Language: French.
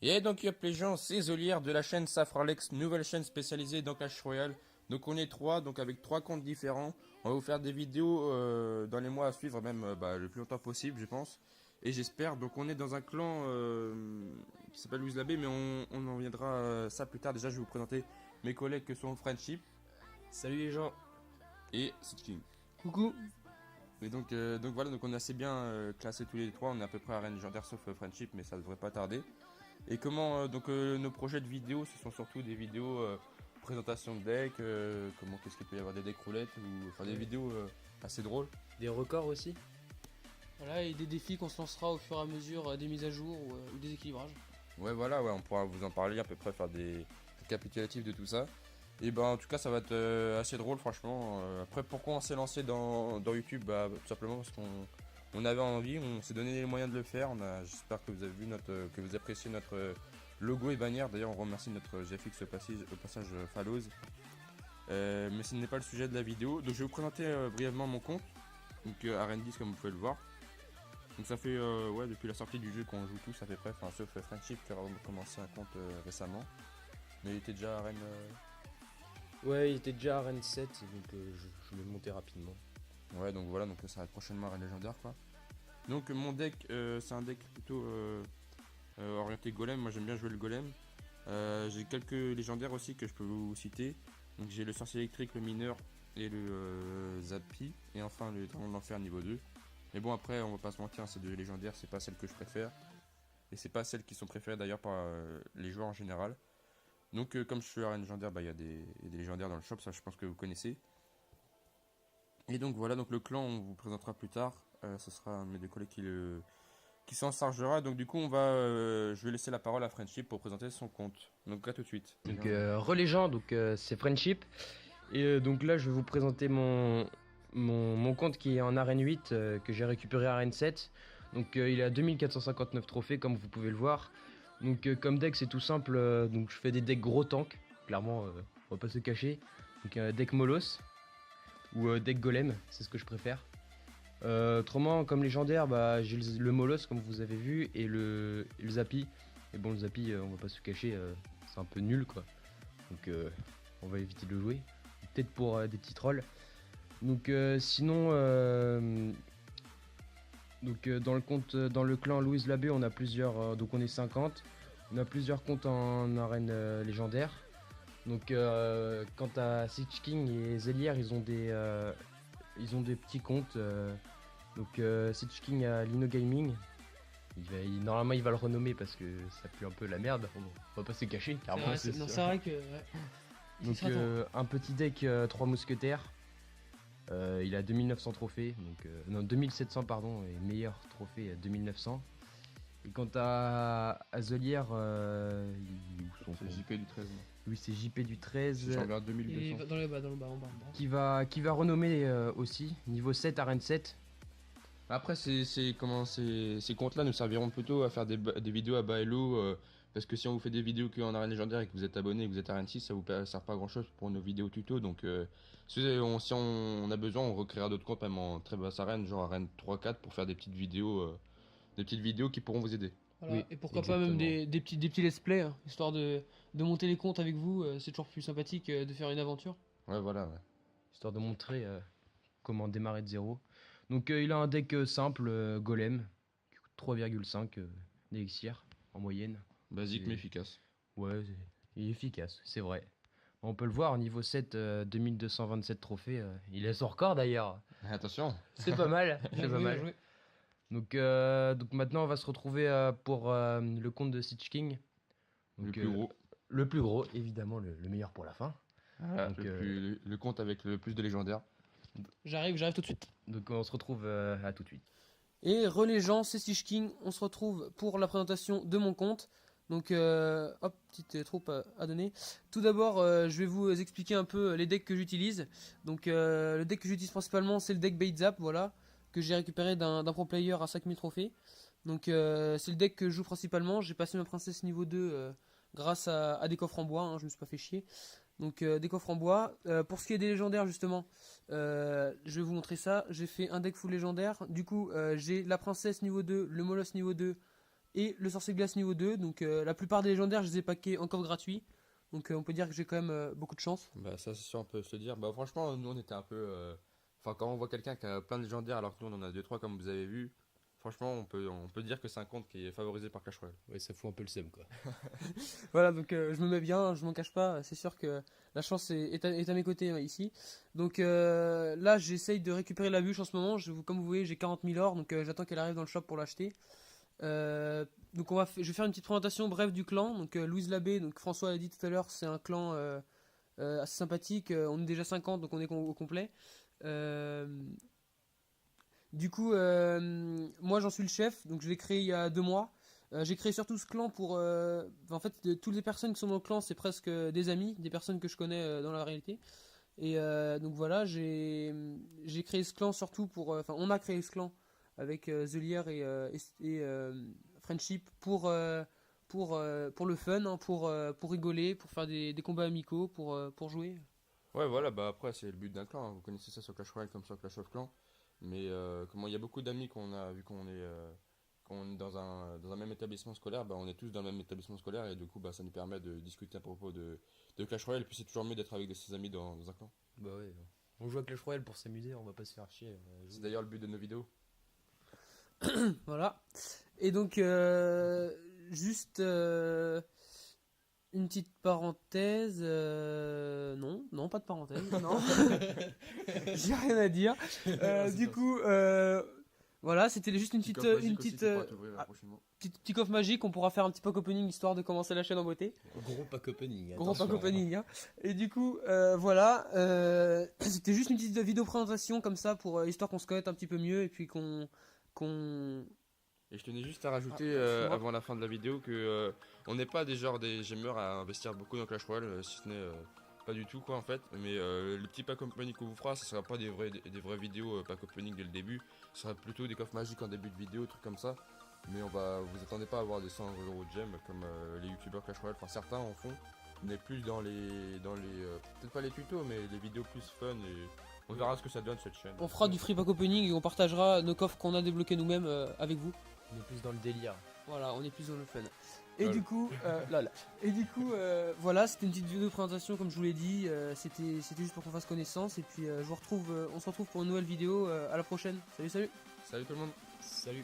Et donc, yop les gens, c'est Zolière de la chaîne Safralex, nouvelle chaîne spécialisée dans Clash Royale. Donc, on est trois, donc avec trois comptes différents. On va vous faire des vidéos dans les mois à suivre, même le plus longtemps possible, je pense. Et j'espère. Donc, on est dans un clan qui s'appelle Louise Labbé, mais on en viendra ça plus tard. Déjà, je vais vous présenter mes collègues que sont Friendship Salut les gens. et Sitking. Coucou. Et donc voilà, donc on est assez bien classés tous les trois. On est à peu près à Reine légendaire sauf Friendship, mais ça devrait pas tarder. Et comment nos projets de vidéos, ce sont surtout des vidéos présentation de deck, comment qu'est-ce qu'il peut y avoir des decks roulettes ou enfin des vidéos assez drôles. Des records aussi. Voilà, et des défis qu'on se lancera au fur et à mesure des mises à jour ou des équilibrages. Ouais voilà, ouais, on pourra vous en parler à peu près, faire des récapitulatifs de tout ça. Et ben en tout cas ça va être assez drôle franchement. Après pourquoi on s'est lancé dans YouTube, tout simplement parce qu'on avait envie, on s'est donné les moyens de le faire. J'espère que vous avez vu que vous appréciez notre logo et bannière. D'ailleurs on remercie notre GFX au passage Fallows. Mais ce n'est pas le sujet de la vidéo. Donc je vais vous présenter brièvement mon compte. Donc RN10 comme vous pouvez le voir. Donc ça fait ouais depuis la sortie du jeu qu'on joue tous à peu près, enfin sauf Friendship qui a commencé un compte récemment. Mais il était déjà à Rennes. Ouais, il était déjà à Rennes 7, donc je l'ai monté rapidement. Ouais, donc voilà, donc ça va être prochainement un légendaire quoi. Donc mon deck, c'est un deck plutôt orienté golem. Moi j'aime bien jouer le golem. J'ai quelques légendaires aussi que je peux vous citer. Donc j'ai le sorcier électrique, le mineur et le Zappy. Et enfin le dragon de l'enfer niveau 2. Mais bon après on va pas se mentir, ces deux légendaires c'est pas celles que je préfère. Et c'est pas celles qui sont préférées d'ailleurs par les joueurs en général. Donc comme je suis à légendaire, il y a des légendaires dans le shop, ça je pense que vous connaissez. Et donc voilà, donc le clan on vous présentera plus tard. Ce sera un de mes deux collègues qui s'en chargera. Donc du coup je vais laisser la parole à Friendship pour présenter son compte. Donc à tout de suite. Donc relégeant, donc c'est Friendship. Et donc là je vais vous présenter mon compte qui est en arène 8 que j'ai récupéré à arène 7. Donc il a 2459 trophées comme vous pouvez le voir. Donc comme deck c'est tout simple, donc je fais des decks gros tanks, clairement on va pas se cacher. Donc deck Molos ou deck Golem, c'est ce que je préfère. Autrement, comme légendaire, j'ai le Molos comme vous avez vu et le Zappy. Et bon, le Zappy, on va pas se cacher, c'est un peu nul quoi. Donc on va éviter de le jouer. Peut-être pour des petits trolls. Donc sinon, dans le clan Louise Labbé, on a plusieurs. Donc on est 50. On a plusieurs comptes en arène légendaire. Donc quant à Sitch King et Zelier, ils ont des petits comptes. Donc Sitch King a Lino Gaming. Normalement il va le renommer parce que ça pue un peu la merde. On va pas se cacher, carrément. C'est vrai que. Ouais. Donc un petit deck 3 mousquetaires. Il a 2900 trophées, donc non 2700 pardon, et meilleur trophée 2900. Et quant à Zelier, C'est JP du 13. oui c'est JP du 13. J'en regarde Et 2200. dans le bas, en bas. Qui va renommer aussi, niveau 7 arène 7. Après, ces comptes-là nous serviront plutôt à faire des vidéos à bas elo. Parce que si on vous fait des vidéos qu'en arène légendaire et que vous êtes abonné et que vous êtes arène 6, ça vous sert pas à grand chose pour nos vidéos tuto. Donc, si on a besoin, on recréera d'autres comptes, même en très basse arène, genre arène 3-4, pour faire des petites vidéos qui pourront vous aider. Voilà. Oui, Et pourquoi pas même des petits let's play, hein, histoire de monter les comptes avec vous. C'est toujours plus sympathique de faire une aventure. Ouais, voilà, ouais. Histoire de montrer comment démarrer de zéro. Donc il a un deck simple, Golem, qui coûte 3,5 d'élixir en moyenne. Basique mais efficace. Ouais, il est efficace, c'est vrai. On peut le voir, niveau 7, 2227 trophées. Il est son record d'ailleurs. Attention. C'est pas mal. Bien C'est pas joué, mal. bien joué. Donc maintenant, on va se retrouver pour le compte de Sitch King. Donc, Le plus gros. Le plus gros, évidemment, le meilleur pour la fin. Voilà, Donc, le compte avec le plus de légendaires. J'arrive tout de suite. Donc on se retrouve à tout de suite. Et relégeant, c'est Sitch King. On se retrouve pour la présentation de mon compte. Donc, hop, petite troupe à donner. Tout d'abord, je vais vous expliquer un peu les decks que j'utilise. Donc, le deck que j'utilise principalement, c'est le deck Bait Zap, voilà, que j'ai récupéré d'un pro player à 5000 trophées. Donc, c'est le deck que je joue principalement. J'ai passé ma princesse niveau 2 grâce à des coffres en bois, hein, je me suis pas fait chier. Donc, des coffres en bois. Pour ce qui est des légendaires, justement, je vais vous montrer ça. J'ai fait un deck full légendaire. Du coup, j'ai la princesse niveau 2, le Molos niveau 2, et le sorcier de glace niveau 2. Donc la plupart des légendaires, je les ai packés en coffre gratuit. Donc on peut dire que j'ai quand même beaucoup de chance. Bah, ça, c'est sûr, on peut se le dire. Bah, franchement, nous, on était un peu. Enfin, quand on voit quelqu'un qui a plein de légendaires, alors que nous, on en a 2-3, comme vous avez vu, franchement, on peut dire que c'est un compte qui est favorisé par Clash Royale. Ouais, ça fout un peu le seum, quoi. Voilà, donc je me mets bien, je m'en cache pas. C'est sûr que la chance est à mes côtés ici. Donc là, j'essaye de récupérer la bûche en ce moment. Comme vous voyez, j'ai 40 000 or, donc j'attends qu'elle arrive dans le shop pour l'acheter. Donc je vais faire une petite présentation brève du clan. Donc Louise Labbé, donc François l'a dit tout à l'heure, c'est un clan assez sympathique. On est déjà 50, donc on est au complet. Du coup, moi j'en suis le chef, donc je l'ai créé il y a 2 mois. J'ai créé surtout ce clan pour... en fait, toutes les personnes qui sont dans le clan, c'est presque des amis, des personnes que je connais dans la réalité. Et donc voilà, j'ai créé ce clan surtout pour... Enfin, on a créé ce clan avec The Lier et Friendship pour le fun, hein, pour rigoler, pour faire des combats amicaux, pour jouer. Ouais, voilà, bah après, c'est le but d'un clan, hein. Vous connaissez ça sur Clash Royale comme sur Clash of Clans. Mais comment il y a beaucoup d'amis qu'on a, vu qu'on est dans un même établissement scolaire, bah, on est tous dans le même établissement scolaire et du coup, bah, ça nous permet de discuter à propos de Clash Royale. Et puis, c'est toujours mieux d'être avec ses amis dans un clan. Bah ouais, on joue à Clash Royale pour s'amuser, on va pas se faire chier. C'est d'ailleurs le but de nos vidéos. Voilà. Et donc, juste une petite parenthèse. Non, pas de parenthèse. Non. J'ai rien à dire. Du coup, voilà, c'était juste une petite, petit coffre magique. On pourra faire un petit pack opening histoire de commencer la chaîne en beauté. Gros pack opening. Gros attention, pack opening. Hein. Et du coup, voilà, c'était juste une petite vidéo présentation comme ça pour histoire qu'on se connaisse un petit peu mieux et puis qu'on Et je tenais juste à rajouter excuse-moi. avant la fin de la vidéo que on n'est pas des gamers à investir beaucoup dans Clash Royale, si ce n'est pas du tout quoi en fait. Mais le petit pack opening qu'on vous fera, ce sera pas des vraies vidéos pack opening dès le début. Ce sera plutôt des coffres magiques en début de vidéo, trucs comme ça. Mais vous attendez pas à avoir des 100 euros de gemmes comme les youtubeurs Clash Royale. Enfin certains en font. On est plus dans les peut-être pas les tutos, mais les vidéos plus fun et on verra ce que ça donne cette chaîne. On fera du free pack opening et on partagera nos coffres qu'on a débloqués nous-mêmes avec vous. On est plus dans le délire. Voilà, on est plus dans le fun. Et Lol. du coup, voilà, c'était une petite vidéo de présentation comme je vous l'ai dit. C'était juste pour qu'on fasse connaissance. Et puis on se retrouve pour une nouvelle vidéo à la prochaine. Salut, salut. Salut tout le monde. Salut.